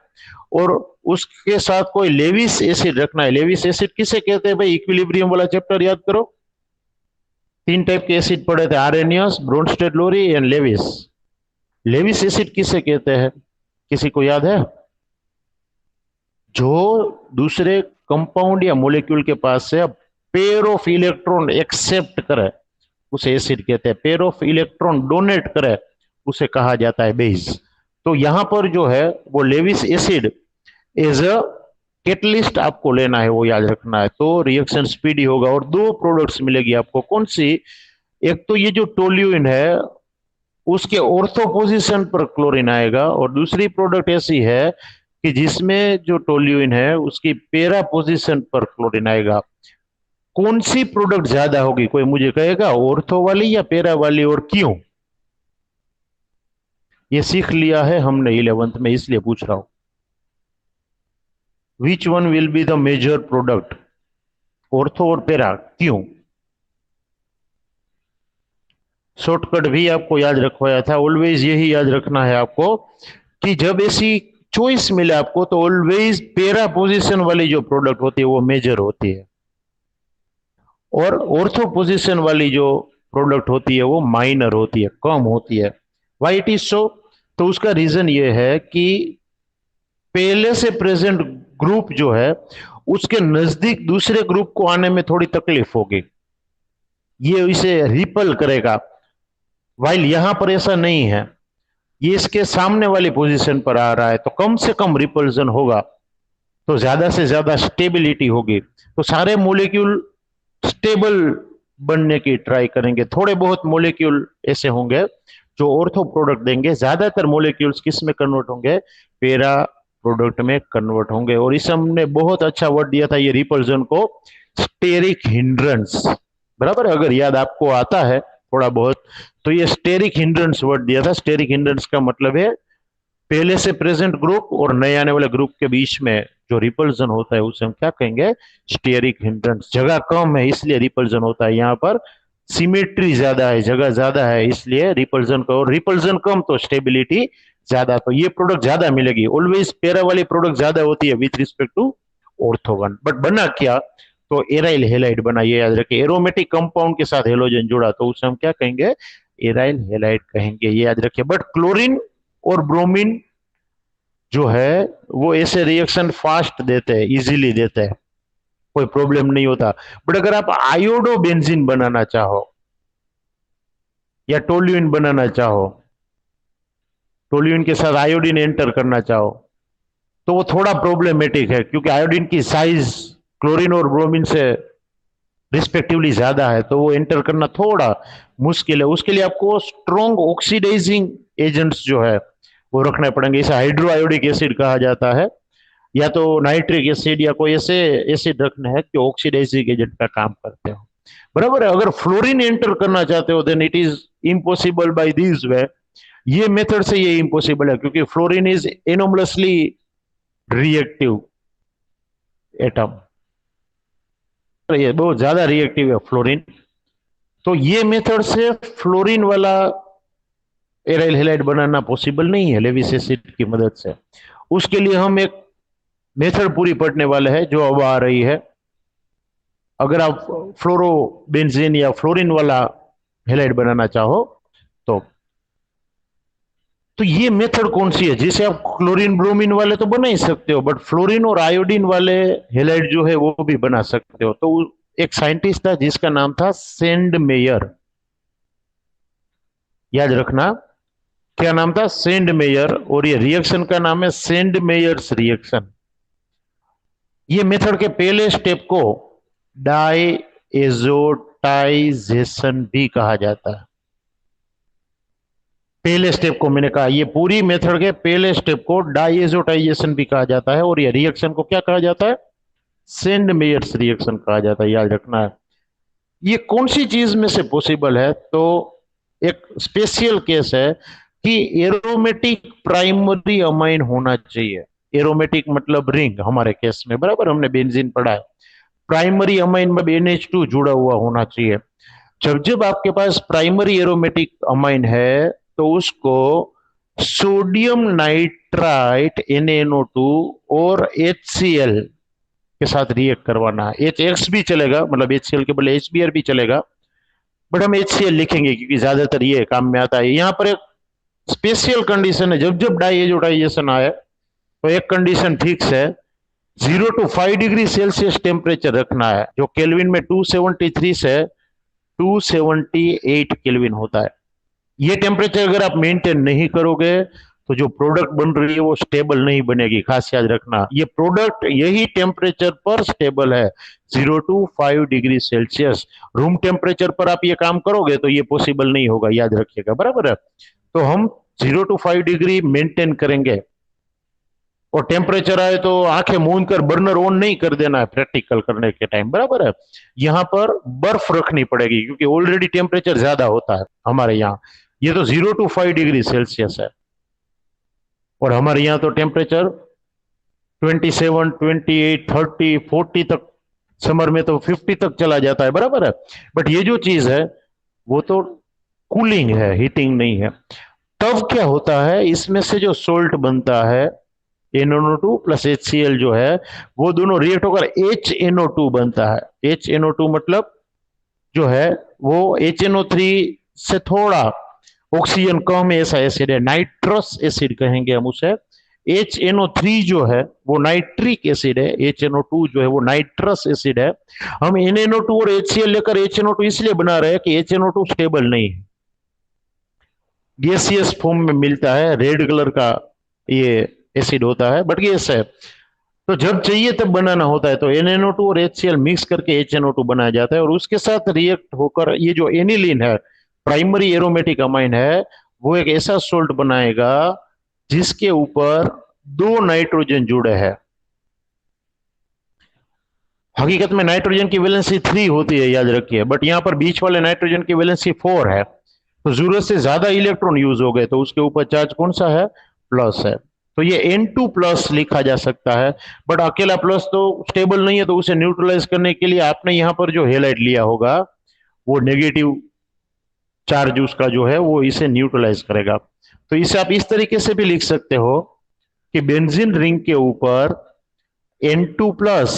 S1: और उसके साथ कोई लेविस एसिड रखना है। लेविस एसिड किसे कहते हैं भाई? इक्विलिब्रियम वाला चैप्टर याद करो, 3 टाइप के एसिड पढ़े थे, Arrhenius, Bronsted Lowry and Lewis. Lewis acid किसे कहते हैं, किसी को याद है? जो दूसरे कंपाउंड या मॉलिक्यूल के पास से पेयर ऑफ इलेक्ट्रॉन एक्सेप्ट करे उसे एसिड कहते हैं, पेयर ऑफ इलेक्ट्रॉन डोनेट करे उसे कहा जाता है बेस। तो यहां पर जो है वो Lewis acid as a catalyst आपको लेना है, वो याद रखना है। तो रिएक्शन स्पीडी होगा और 2 प्रोडक्ट्स मिलेगी आपको। कौन सी? एक तो ये जो टोल्यूइन है उसके ऑर्थो पोजीशन पर क्लोरीन आएगा, और दूसरी प्रोडक्ट ऐसी है कि जिसमें जो टोल्यूइन है उसकी पेरा पोजीशन पर क्लोरीन आएगा। कौन सी प्रोडक्ट ज्यादा होगी, कोई मुझे कहेगा? ऑर्थो वाली या पेरा वाली, और क्यों? ये सीख लिया है हमने 11th में, इसलिए पूछ रहा हूं। Which one will be the major product, ortho और पेरा, क्यों? शॉर्टकट भी आपको याद रखवाया था, ऑलवेज यही याद रखना है आपको कि जब ऐसी चॉइस मिले आपको तो ऑलवेज पेरा पोजीशन वाली जो प्रोडक्ट होती है वो मेजर होती है, और ऑर्थो पोजीशन वाली जो प्रोडक्ट होती है वो माइनर होती है, कम होती है। Why it is so? तो उसका रीजन ये है कि पहले से प्रेजेंट ग्रुप जो है उसके नजदीक दूसरे ग्रुप को आने में थोड़ी तकलीफ होगी, ये इसे रिपल करेगा। वाइल यहां पर ऐसा नहीं है, ये इसके सामने वाली पोजीशन पर आ रहा है तो कम से कम रिपल्जन होगा, तो ज्यादा से ज्यादा स्टेबिलिटी होगी। तो सारे मॉलिक्यूल स्टेबल बनने की ट्राई करेंगे। थोड़े बहुत मॉलिक्यूल ऐसे होंगे जो ऑर्थो प्रोडक्ट देंगे, ज्यादातर मॉलिक्यूल्स किस में कन्वर्ट होंगे? पेरा प्रोडक्ट में कन्वर्ट होंगे। और इस हमने बहुत अच्छा वर्ड दिया था ये रिपल्जन को, स्टेरिक हिंड्रेंस। बराबर, अगर याद आपको आता है थोड़ा बहुत, तो ये स्टेरिक हिंड्रेंस वर्ड दिया था। स्टेरिक हिंड्रेंस का मतलब है पहले से प्रेजेंट ग्रुप और नए आने वाले ग्रुप के बीच में जो रिपल्जन होता है उसे हम क्या कहेंगे? Steric hindrance. जगह कम है इसलिए रिपल्जन होता है, यहाँ पर सिमेट्री ज्यादा है, जगह ज्यादा है इसलिए रिपल्जन का, और रिपल्जन कम तो स्टेबिलिटी ज्यादा। तो ये प्रोडक्ट ज्यादा मिलेगी, ऑलवेज पेरा वाली प्रोडक्ट ज्यादा होती है with respect to ortho one. But बना क्या? तो एराइल हेलाइड बना, ये याद रखिए। एरोमेटिक कंपाउंड के साथ हेलोजन जुड़ा तो उसे हम क्या कहेंगे? एराइल हेलाइड कहेंगे, ये याद रखिए। बट क्लोरीन और ब्रोमीन जो है वो ऐसे रिएक्शन फास्ट देते हैं, इजीली देते हैं, कोई प्रॉब्लम नहीं होता। बट अगर आप आयोडो बेंजीन बनाना चाहो या टोल्यूइन बनाना चाहो, टोल्यूइन के साथ आयोडीन एंटर करना चाहो, तो वो थोड़ा प्रॉब्लमेटिक है, क्योंकि आयोडीन की साइज क्लोरीन और ब्रोमीन से रिस्पेक्टिवली ज्यादा है, तो वो एंटर करना थोड़ा मुश्किल है। उसके लिए आपको स्ट्रॉन्ग ऑक्सीडाइजिंग एजेंट्स जो है वो रखने पड़ेंगे। इसे हाइड्रो आयोडिक एसिड कहा जाता है, या तो नाइट्रिक एसिड या कोई ऐसे एसिड रखने हैं कि ऑक्सीडाइजिंग एजेंट का काम करते हो। बराबर है। अगर फ्लोरीन एंटर करना चाहते हो then it is impossible by this way. ये मेथड से ये इम्पॉसिबल है क्योंकि fluorine is anomalously reactive atom, ये बहुत ज्यादा रिएक्टिव है फ्लोरीन। तो ये मेथड से फ्लोरीन वाला एराइल हैलाइड बनाना पॉसिबल नहीं है लेविस एसिड की मदद से। उसके लिए हम एक मेथड पूरी पढ़ने वाले हैं जो अब आ रही है। अगर आप फ्लोरोबेंजीन या फ्लोरीन वाला हैलाइड बनाना चाहो तो ये मेथड कौन सी है जिसे आप क्लोरीन ब्रोमीन वाले तो बना ही सकते हो, बट फ्लोरीन और आयोडीन वाले हैलाइड जो है वो भी बना सकते हो। तो एक साइंटिस्ट था जिसका नाम था सेंडमेयर, याद रखना क्या नाम था? सेंडमेयर। और ये रिएक्शन का नाम है सेंडमेयर्स रिएक्शन। ये मेथड के पहले स्टेप को डाइएजोटाइजेशन भी कहा जाता है। पहले स्टेप को मैंने कहा, ये पूरी मेथड के पहले स्टेप को डाइएजोटाइजेशन भी कहा जाता है, और ये रिएक्शन को क्या कहा जाता है? सेंडमेयर्स रिएक्शन कहा जाता है, याद रखना है। ये कौन सी चीज में से पॉसिबल है? तो एक स्पेशल केस है कि एरोमेटिक प्राइमरी अमाइन होना चाहिए। एरोमेटिक मतलब रिंग हमारे केस में, बराबर हमने बेंजीन पढ़ा है। प्राइमरी अमाइन में NH2 जुड़ा हुआ होना चाहिए। जब जब आपके पास प्राइमरी एरोमेटिक अमाइन है तो उसको सोडियम नाइट्राइट NaNO2 और HCl के साथ रिएक्ट करवाना है। HX भी चलेगा, मतलब HCl के बदले HBr भी चलेगा, बट हम HCl लिखेंगे क्योंकि ज्यादातर ये काम में आता है। यहाँ पर एक स्पेशल कंडीशन है, जब जब डाइएजोटाइजेशन आए तो एक कंडीशन फिक्स है, 0 to 5 डिग्री सेल्सियस टेम्परेचर रखना है, जो केल्विन में 273 से 278 केल्विन होता है। ये टेम्परेचर अगर आप मेंटेन नहीं करोगे तो जो प्रोडक्ट बन रही है वो स्टेबल नहीं बनेगी। खास याद रखना, ये प्रोडक्ट यही टेम्परेचर पर स्टेबल है, 0 to 5 degree Celsius. Room temperature पर आप ये काम करोगे तो ये पॉसिबल नहीं होगा, याद रखिएगा, बराबर है। तो हम 0 to 5 डिग्री मेंटेन करेंगे, और टेम्परेचर आए तो आंखें मूंद कर बर्नर ऑन नहीं कर देना है प्रैक्टिकल करने के टाइम, बराबर है। यहां पर बर्फ रखनी पड़ेगी क्योंकि ऑलरेडी टेम्परेचर ज्यादा होता है हमारे यहाँ। ये तो 0 to 5 डिग्री सेल्सियस है, और हमारे यहाँ तो टेम्परेचर 27, 28, 30, 40 तक, समर में तो 50 तक चला जाता है, बराबर है। बट ये जो चीज है वो तो कूलिंग है, हीटिंग नहीं है। तब क्या होता है, इसमें से जो सोल्ट बनता है NaNO2 प्लस HCl जो है वो दोनों रिएक्ट होकर HNO2 बनता है। HNO2 मतलब जो है वो HNO3 से थोड़ा ऑक्सीजन कम है, ऐसा एसिड है, नाइट्रस एसिड कहेंगे हम उसे। HNO3 जो है वो नाइट्रिक एसिड है, HNO2 जो है वो नाइट्रस एसिड है। हम NaNO2 और HCl लेकर HNO2 इसलिए बना रहे हैं कि HNO2 स्टेबल नहीं है, गैसियस फॉर्म में मिलता है, रेड कलर का ये एसिड होता है, बट गैस है। तो जब चाहिए तब बनाना होता है, तो NaNO2 और HCl मिक्स करके HNO2 बनाया जाता है, और उसके साथ रिएक्ट होकर ये जो एनिलीन है, प्राइमरी एरोमेटिक अमाइन है, वो एक ऐसा सोल्ट बनाएगा जिसके ऊपर 2 नाइट्रोजन जुड़े हैं। हकीकत में नाइट्रोजन की वैलेंसी 3 होती है, याद रखिए, बट यहां पर बीच वाले नाइट्रोजन की वैलेंसी 4 है, तो जरूरत से ज्यादा इलेक्ट्रॉन यूज हो गए तो उसके ऊपर चार्ज कौन सा है, प्लस है। तो ये N2 प्लस लिखा जा सकता है, बट अकेला प्लस तो स्टेबल नहीं है, तो उसे न्यूट्रलाइज करने के लिए आपने यहां पर जो हेलाइड लिया होगा वो नेगेटिव चार्ज उसका जो है वो इसे न्यूट्रलाइज करेगा। तो इसे आप इस तरीके से भी लिख सकते हो कि बेंजीन रिंग के ऊपर N2 प्लस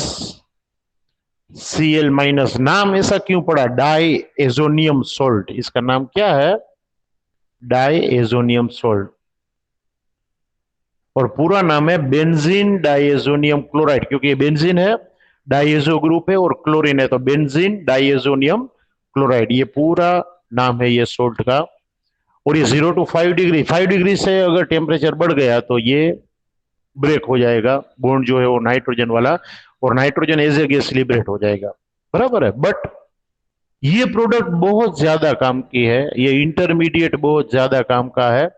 S1: Cl माइनस, नाम ऐसा क्यों पड़ा, डाई एजोनियम सोल्ट, इसका नाम क्या है, डाई एजोनियम सोल्ट, और पूरा नाम है बेंजीन डाइएजोनियम क्लोराइड, क्योंकि ये बेंजीन है, डाइएजो ग्रुप है, और क्लोरीन है, तो बेंजीन डाइएजोनियम क्लोराइड, ये पूरा नाम है ये सोल्ट का। और ये 0 to 5 डिग्री, 5 डिग्री से अगर टेम्परेचर बढ़ गया तो ये ब्रेक हो जाएगा, बॉन्ड जो है वो नाइट्रोजन वाला, और nitrogen as a gas liberate हो जाएगा, बराबर है। बट ये प्रोडक्ट बहुत ज्यादा काम की है, ये इंटरमीडिएट बहुत ज्यादा काम का है,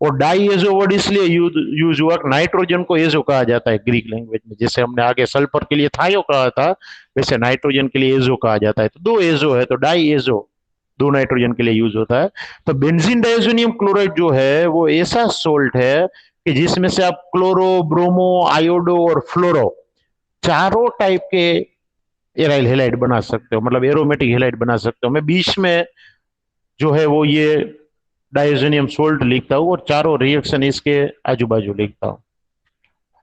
S1: और डाई एजो वर्ड इसलिए यूज हुआ, नाइट्रोजन को एजो कहा जाता है ग्रीक लैंग्वेज में, जैसे हमने आगे सल्फर के लिए थायो कहा था, वैसे नाइट्रोजन के लिए एजो कहा जाता है। तो 2 एजो है, तो डाई एजो 2 नाइट्रोजन के लिए यूज होता है। तो बेंजीन डाइएजोनियम क्लोराइड जो है वो ऐसा सोल्ट है कि जिसमें से आप क्लोरो, ब्रोमो, आयोडो और फ्लोरो चारों टाइप के एराइल हेलाइड बना सकते हो, मतलब एरोमेटिक हेलाइड बना सकते हो। मैं बीच में जो है वो ये डाइएजोनियम सोल्ट लिखता हूं, और चारों रिएक्शन इसके आजू बाजू लिखता हूं।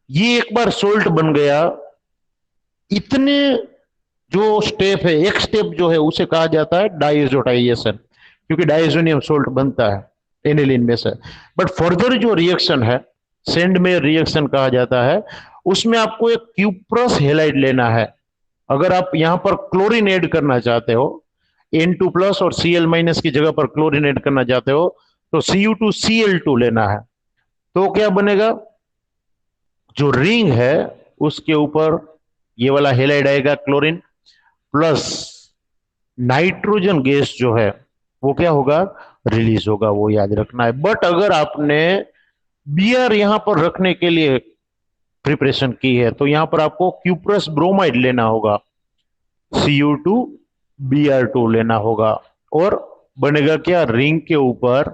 S1: ये एक बार सोल्ट बन गया, इतने जो स्टेप है, एक स्टेप जो है उसे कहा जाता है डाइएजोटाइजेशन, क्योंकि डाइएजोनियम सोल्ट बनता है एनिलीन में से। बट फर्दर जो रिएक्शन है, सेंडमेयर रिएक्शन कहा जाता है, उसमें आपको एक क्यूप्रस हेलाइड लेना है। अगर आप यहां पर क्लोरीन ऐड करना चाहते हो, N2 प्लस और Cl माइनस की जगह पर क्लोरीन ऐड करना चाहते हो, तो Cu2Cl2 लेना है। तो क्या बनेगा, जो रिंग है उसके ऊपर ये वाला हेलाइड आएगा, क्लोरीन प्लस नाइट्रोजन गैस जो है वो क्या होगा, रिलीज होगा, वो याद रखना है। बट अगर आपने Br यहां पर रखने के लिए प्रिपरेशन की है तो यहां पर आपको क्यूप्रस ब्रोमाइड लेना होगा, Cu2Br2 लेना होगा, और बनेगा क्या, रिंग के ऊपर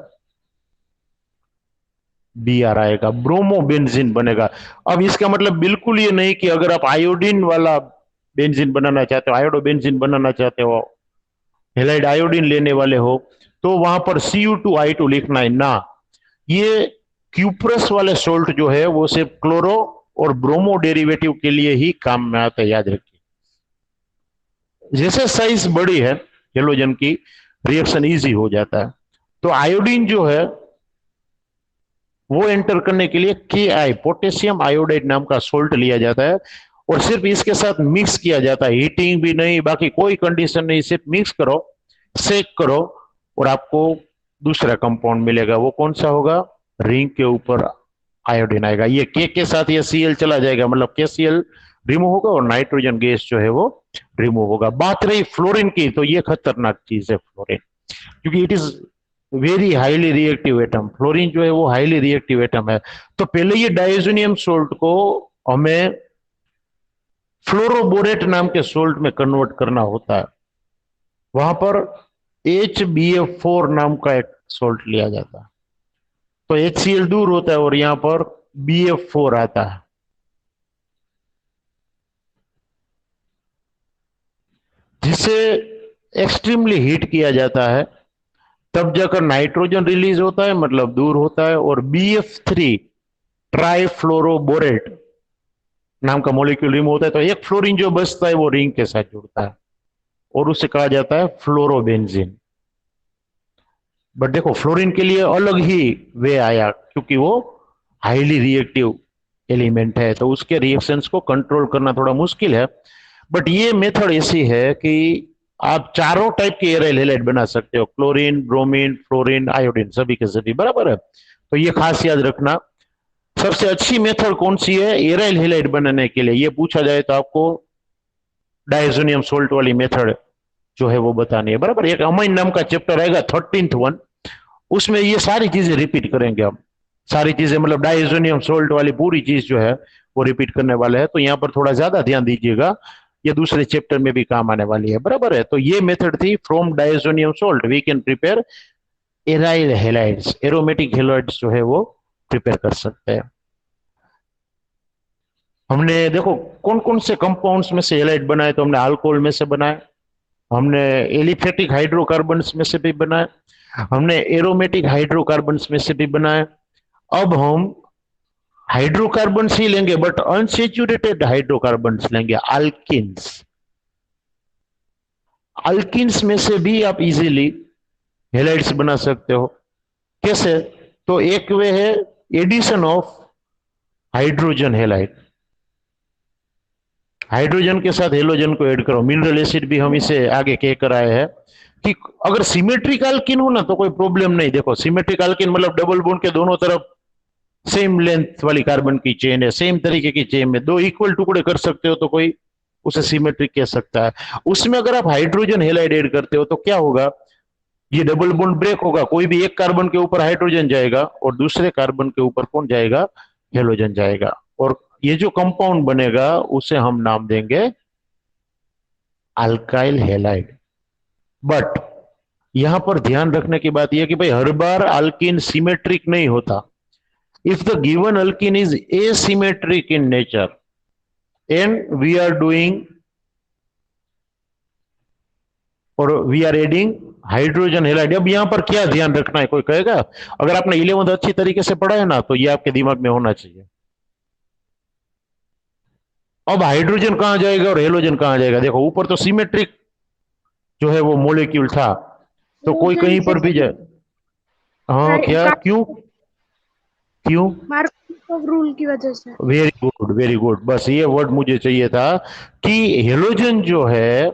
S1: Br आएगा, ब्रोमोबेंजीन बनेगा। अब इसका मतलब बिल्कुल ये नहीं कि अगर आप आयोडीन वाला बेंजीन बनाना चाहते हो, आयोडो बेंजीन बनाना चाहते हो, हेलाइड आयोडीन लेने वाले हो, तो वहां पर Cu2I2 लिखना है ना। ये क्यूप्रस वाले सोल्ट जो है वो सिर्फ क्लोरो और ब्रोमो डेरिवेटिव के लिए ही काम में आता है, याद रखिए। जैसे साइज बड़ी है हेलोजन की, रिएक्शन इजी हो जाता है। तो आयोडीन जो है वो एंटर करने के लिए Ki पोटेशियम आयोडाइड नाम का सोल्ट लिया जाता है और सिर्फ इसके साथ मिक्स किया जाता है, हीटिंग भी नहीं, बाकी कोई कंडीशन नहीं, सिर्फ मिक्स करो, सेक करो और आपको दूसरा कंपाउंड मिलेगा। वो कौन सा होगा? रिंग के ऊपर आयोडीन आएगा। ये के साथ ये Cl चला जाएगा, मतलब KCl रिमूव होगा और नाइट्रोजन गैस जो है वो रिमूव होगा। बात रही फ्लोरीन की, तो ये खतरनाक चीज है फ्लोरीन, क्योंकि it is very highly reactive atom. Fluorine जो है वो हाईली रिएक्टिव एटम है। तो पहले ये डायजोनियम सोल्ट को हमें फ्लोरोबोरेट नाम के सोल्ट में कन्वर्ट करना होता है। वहां पर HBF4 नाम का एक सोल्ट लिया जाता है, तो HCl दूर होता है और यहां पर BF4 आता है। जिसे एक्सट्रीमली हीट किया जाता है, तब जाकर नाइट्रोजन रिलीज होता है, मतलब दूर होता है, और BF3 ट्राइफ्लोरोबोरेट नाम का मॉलिक्यूल रिमूव होता है। तो एक फ्लोरीन जो बचता है वो रिंग के साथ जुड़ता है और उसे कहा जाता है फ्लोरोबेंजीन। बट देखो फ्लोरीन के लिए अलग ही वे आया, क्योंकि वो हाईली रिएक्टिव एलिमेंट है, तो उसके रिएक्शंस को कंट्रोल करना थोड़ा मुश्किल है। बट ये मेथड ऐसी है कि आप चारों टाइप के एराइल हैलाइड बना सकते हो, क्लोरीन, ब्रोमीन, फ्लोरीन, आयोडीन, सभी के सभी, बराबर है। तो ये खास याद रखना। सबसे अच्छी मेथड कौन सी है एराइल हैलाइड बनाने के लिए, ये पूछा जाए तो आपको डायजोनियम सोल्ट वाली मेथड जो है वो बतानी है, बराबर। एक अमाइन नाम का चैप्टर आएगा 13th वन, उसमें ये सारी चीजें रिपीट करेंगे हम, सारी चीजें मतलब डायजोनियम सोल्ट वाली पूरी चीज जो है वो रिपीट करने वाले हैं। तो यहाँ पर थोड़ा ज्यादा ध्यान दीजिएगा, ये दूसरे चैप्टर में भी काम आने वाली है, बराबर है। तो ये मेथड थी, from diazonium salt we can prepare aryl halides, aromatic halides जो है वो प्रिपेयर कर सकते हैं। हमने देखो कौन कौन से कंपाउंड्स में से हैलाइड बनाए, तो हमने अल्कोहल में से बनाए, हमने एलिफेटिक हाइड्रोकार्बन्स में से भी बनाए, हमने एरोमेटिक हाइड्रोकार्बन्स में से भी बनाए। अब हम हाइड्रोकार्बन्स ही लेंगे, बट अनसेचुरेटेड हाइड्रोकार्बन्स लेंगे, अल्किन्स। अल्किन्स में से भी आप इजीली हैलाइड्स बना सकते हो। कैसे? तो एक वे है addition of hydrogen halide, hydrogen के साथ हेलोजन को ऐड करो। मिनरल एसिड भी हम इसे आगे कह कर आए हैं कि अगर सिमेट्रिक अल्किन हो ना तो कोई प्रॉब्लम नहीं। देखो सिमेट्रिक अल्किन मतलब डबल बॉन्ड के दोनों तरफ सेम लेंथ वाली कार्बन की चेन है, सेम तरीके की चेन में दो इक्वल टुकड़े कर सकते हो, तो कोई उसे सिमेट्रिक कह सकता है। उसमें अगर आप हाइड्रोजन हैलाइड ऐड करते हो तो क्या होगा, ये डबल बॉन्ड ब्रेक होगा, कोई भी एक कार्बन के ऊपर हाइड्रोजन जाएगा और दूसरे कार्बन के ऊपर कौन जाएगा, हेलोजन जाएगा, और ये जो कंपाउंड बनेगा उसे हम नाम देंगे अल्काइल हैलाइड। बट यहां पर ध्यान रखने की बात यह कि भाई हर बार अल्किन सिमेट्रिक नहीं होता। If the given alkene is asymmetric in nature and we are doing और we are adding hydrogen halide, अब यहां पर क्या ध्यान रखना है कोई कहेगा? अगर आपने 11th अच्छी तरीके से पढ़ा है ना तो ये आपके दिमाग में होना चाहिए। अब हाइड्रोजन कहां जाएगा और हेलोजन कहां जाएगा? देखो ऊपर तो सिमेट्रिक जो है वो मॉलिक्यूल था, तो कोई कहीं पर भी जाए। हाँ क्या, क्यों क्यों?
S3: मार्कोव रूल की वजह से।
S1: वेरी गुड वेरी गुड, बस ये वर्ड मुझे चाहिए था कि हेलोजन जो है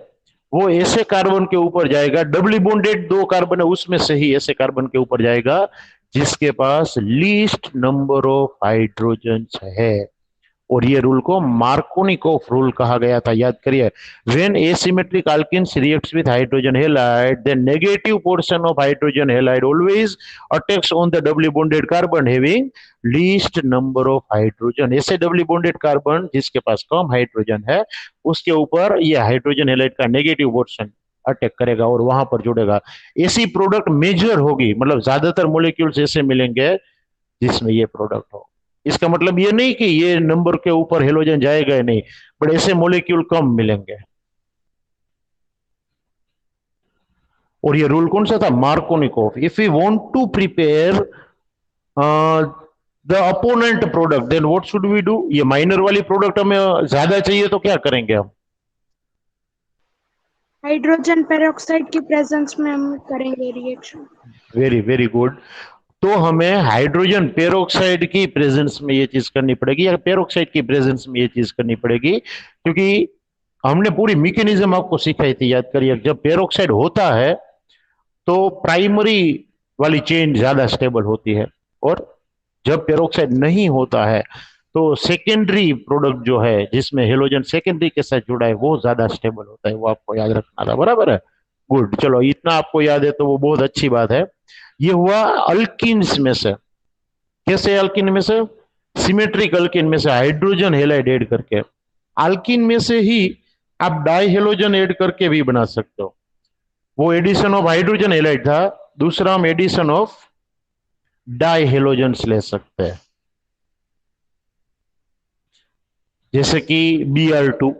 S1: वो ऐसे कार्बन के ऊपर जाएगा, डबली बॉन्डेड दो कार्बन है उसमें से ही ऐसे कार्बन के ऊपर जाएगा जिसके पास लीस्ट नंबर ऑफ हाइड्रोजन है। और ये रूल को मार्कोनिकोफ रूल कहा गया था, याद करिए। When asymmetric alkenes reacts with hydrogen halide then negative portion of hydrogen halide always attacks on the doubly bonded carbon having least number of hydrogen. ऐसे डबली बॉन्डेड कार्बन जिसके पास कम hydrogen है उसके ऊपर ये हाइड्रोजन हैलाइड का negative portion attack करेगा और वहां पर जुड़ेगा। ऐसी प्रोडक्ट मेजर होगी, मतलब ज्यादातर मॉलिक्यूल्स ऐसे मिलेंगे जिसमें ये प्रोडक्ट हो। इसका मतलब ये नहीं कि ये नंबर के ऊपर हेलोजन जाएगा ही नहीं, बट ऐसे मॉलिक्यूल कम मिलेंगे। और ये रूल कौन सा था? Markovnikov. If you want to prepare the opponent product then what should we do? ये माइनर वाली प्रोडक्ट हमें ज्यादा चाहिए तो क्या करेंगे हम?
S3: हाइड्रोजन पेरोक्साइड की प्रेजेंस में हम करेंगे रिएक्शन।
S1: Very very good. तो हमें हाइड्रोजन पेरोक्साइड की प्रेजेंस में ये चीज करनी पड़ेगी, या पेरोक्साइड की प्रेजेंस में ये चीज करनी पड़ेगी, क्योंकि हमने पूरी मैकेनिज्म आपको सिखाई थी, याद करिए। जब पेरोक्साइड होता है तो प्राइमरी वाली चेन ज्यादा स्टेबल होती है, और जब पेरोक्साइड नहीं होता है तो सेकेंडरी प्रोडक्ट जो है जिसमें हेलोजन सेकेंडरी के साथ जुड़ा है वो ज्यादा स्टेबल होता है। वो आपको याद रखना था, बराबर है। गुड, चलो इतना आपको याद है तो वो बहुत अच्छी बात है। ये हुआ अल्किन्स में से। कैसे अल्किन में से? सिमेट्रिक अल्किन में से हाइड्रोजन हेलाइड ऐड करके। अल्किन में से ही आप डाई हेलोजन ऐड करके भी बना सकते हो। वो एडिशन ऑफ हाइड्रोजन हेलाइड था, दूसरा हम एडिशन ऑफ डाई हेलोजेंस ले सकते हैं, जैसे कि Br2।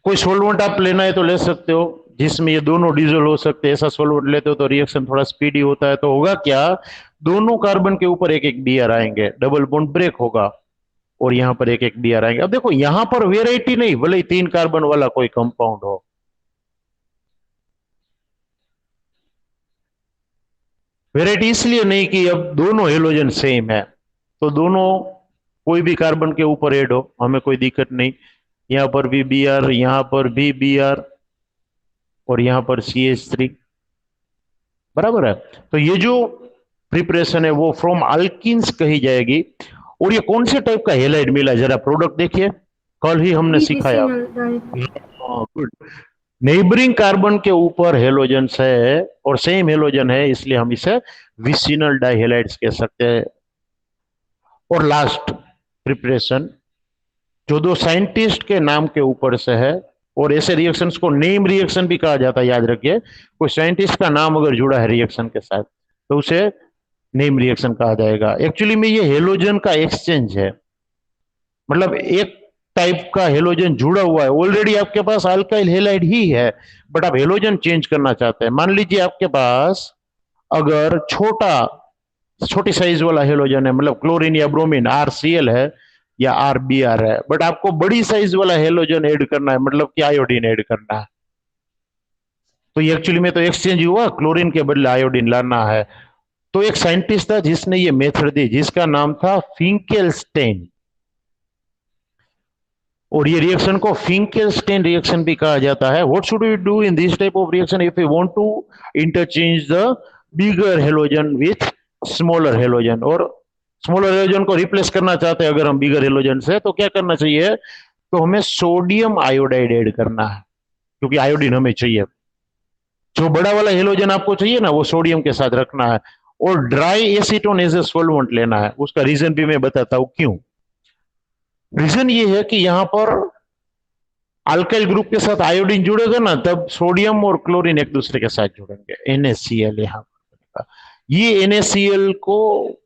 S1: कोई सोलवेंट आप लेना है तो ले सकते हो जिसमें ये दोनों डीजल हो सकते हैं। ऐसा सोलवेंट लेते हो तो रिएक्शन थोड़ा स्पीडी होता है, तो होगा क्या, दोनों कार्बन के ऊपर एक एक Br आएंगे, डबल बॉन्ड ब्रेक होगा, और यहां पर एक एक Br आएंगे। अब देखो यहां पर वेराइटी नहीं, भले ही 3 कार्बन वाला कोई कंपाउंड हो, वेराइटी इसलिए नहीं कि अब दोनों हेलोजन सेम है, तो दोनों कोई भी कार्बन के ऊपर ऐड हो, हमें कोई दिक्कत नहीं। यहां पर भी Br, यहां पर भी Br, और यहां पर CH3, बराबर है। तो ये जो प्रिपरेशन है वो फ्रॉम अल्किन्स कही जाएगी। और ये कौन से टाइप का हेलाइड मिला, जरा प्रोडक्ट देखिए, कल ही हमने सिखाया। गुड। नेबरिंग कार्बन के ऊपर हेलोजन्स है और सेम हेलोजन है, इसलिए हम इसे विसिनल डाइहेलाइड्स कह सकते हैं। और लास्ट प्रिपरेशन जो दो साइंटिस्ट के नाम के ऊपर से है, और ऐसे रिएक्शंस को नेम रिएक्शन भी कहा जाता है, याद रखिए। कोई साइंटिस्ट का नाम अगर जुड़ा है रिएक्शन के साथ तो उसे नेम रिएक्शन कहा जाएगा। एक्चुअली में ये हेलोजन का एक्सचेंज है, मतलब एक टाइप का हेलोजन जुड़ा हुआ है, ऑलरेडी आपके पास अल्काइल हेलाइड ही है, बट आप हेलोजन चेंज करना चाहते हैं। मान लीजिए आपके पास अगर छोटी साइज वाला हेलोजन है, मतलब क्लोरीन या ब्रोमीन RCl है या RBr है, बट आपको बड़ी साइज वाला हेलोजन ऐड करना है, मतलब कि आयोडीन ऐड करना है, तो ये एक्चुअली में तो एक्सचेंज हुआ, क्लोरीन के बदले आयोडीन लाना है। तो एक साइंटिस्ट था जिसने ये मेथड दी, जिसका नाम था फिंकेलस्टेन, और ये रिएक्शन को फिंकेलस्टेन रिएक्शन भी कहा जाता है। What should we do in this type of reaction if we want to interchange the bigger halogen with smaller halogen, और स्मॉलर हेलोजन को रिप्लेस करना चाहते हैं अगर हम बिगर हेलोजन से, तो क्या करना चाहिए, तो हमें सोडियम आयोडाइड ऐड करना है, क्योंकि आयोडीन हमें चाहिए। जो बड़ा वाला हेलोजन आपको चाहिए ना वो सोडियम के साथ रखना है, और dry acetone as a solvent लेना है। उसका रीजन भी मैं बताता हूं क्यों। रीजन ये है कि यहां पर अल्काइल ग्रुप के साथ आयोडीन जुड़ेगा ना, तब सोडियम और क्लोरीन एक दूसरे के साथ जुड़ेंगे, NaCl यहां पर। ये NaCl को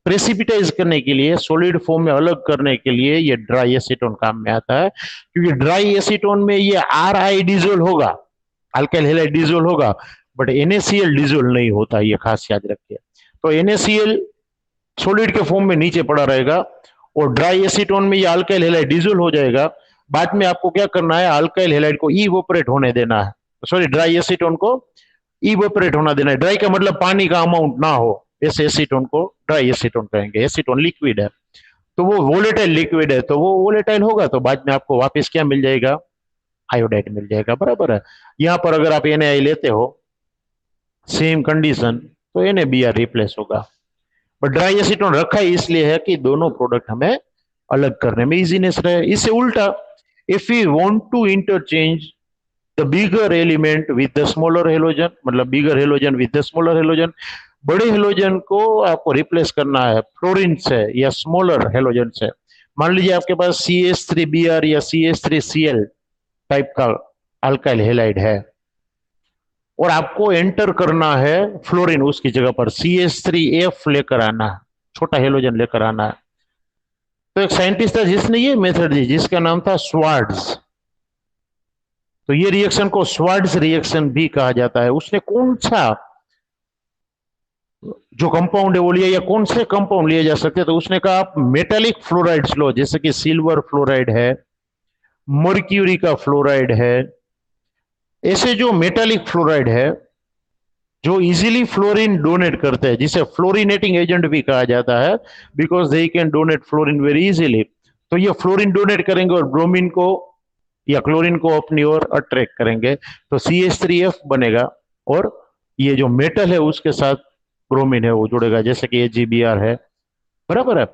S1: प्रेसिपिटाइज करने के लिए, सॉलिड फॉर्म में अलग करने के लिए ये ड्राई एसीटोन काम में आता है, क्योंकि ड्राई एसीटोन में ये RI डिजोल्व होगा, अल्काइल हैलाइड डिजोल्व होगा, बट NaCl डिजोल्व नहीं होता, ये खास याद रखिए। तो NaCl सॉलिड के फॉर्म में नीचे पड़ा रहेगा, और ड्राई एसीटोन में ये अल्काइल हैलाइड डिसॉल्व हो जाएगा। बाद में आपको क्या करना है, अल्काइल हैलाइड को इवोपरेट होने देना है, सॉरी ड्राई एसीटोन को इवोपरेट होना देना है। ड्राई का मतलब पानी का अमाउंट ना हो, ऐसे एसीटोन को ड्राई एसीटोन कहेंगे। एसीटोन लिक्विड है तो वो वोलेटाइल लिक्विड है, तो वो वोलेटाइल होगा, तो बाद में आपको वापस क्या मिल जाएगा, आयोडाइड मिल जाएगा, बराबर है। यहां पर अगर आप NaI लेते हो सेम कंडीशन, तो NaBr रिप्लेस होगा, बट ड्राई एसीटोन रखा ही इसलिए है कि दोनों प्रोडक्ट हमें अलग करने में इजीनेस रहे। इससे उल्टा, if we want to interchange the bigger element with the smaller halogen, मतलब bigger halogen with the smaller halogen, बड़े हेलोजन को आपको रिप्लेस करना है फ्लोरीन से या स्मॉलर हेलोजन से। मान लीजिए आपके पास CH3Br या CH3Cl टाइप का अल्काइल हेलाइड है, और आपको एंटर करना है फ्लोरीन, उसकी जगह पर CH3F लेकर आना है, छोटा हेलोजन लेकर आना है। तो एक साइंटिस्ट था जिसने ये मेथड दी, जिसका नाम था स्वार्ड्स। तो ये रिएक्शन को स्वार्ड्स रिएक्शन भी कहा जाता है। उसने कौन सा जो कंपाउंड है वो लिया, या कौन से कंपाउंड लिए जा सकते हैं, तो उसने कहा आप मेटेलिक फ्लोराइड्स लो, जैसे कि सिल्वर फ्लोराइड है, मर्क्यूरी का फ्लोराइड है। ऐसे जो मेटेलिक फ्लोराइड है जो इजीली फ्लोरीन डोनेट करते हैं, जिसे फ्लोरिनेटिंग एजेंट भी कहा जाता है, because they can donate fluorine very easily. तो ये फ्लोरीन डोनेट करेंगे और ब्रोमीन को या क्लोरीन को अपनी ओर अट्रैक्ट करेंगे, तो CH3F बनेगा और ये जो मेटल है उसके साथ ब्रोमीन है वो जुड़ेगा, जैसे कि AgBr है, बराबर है।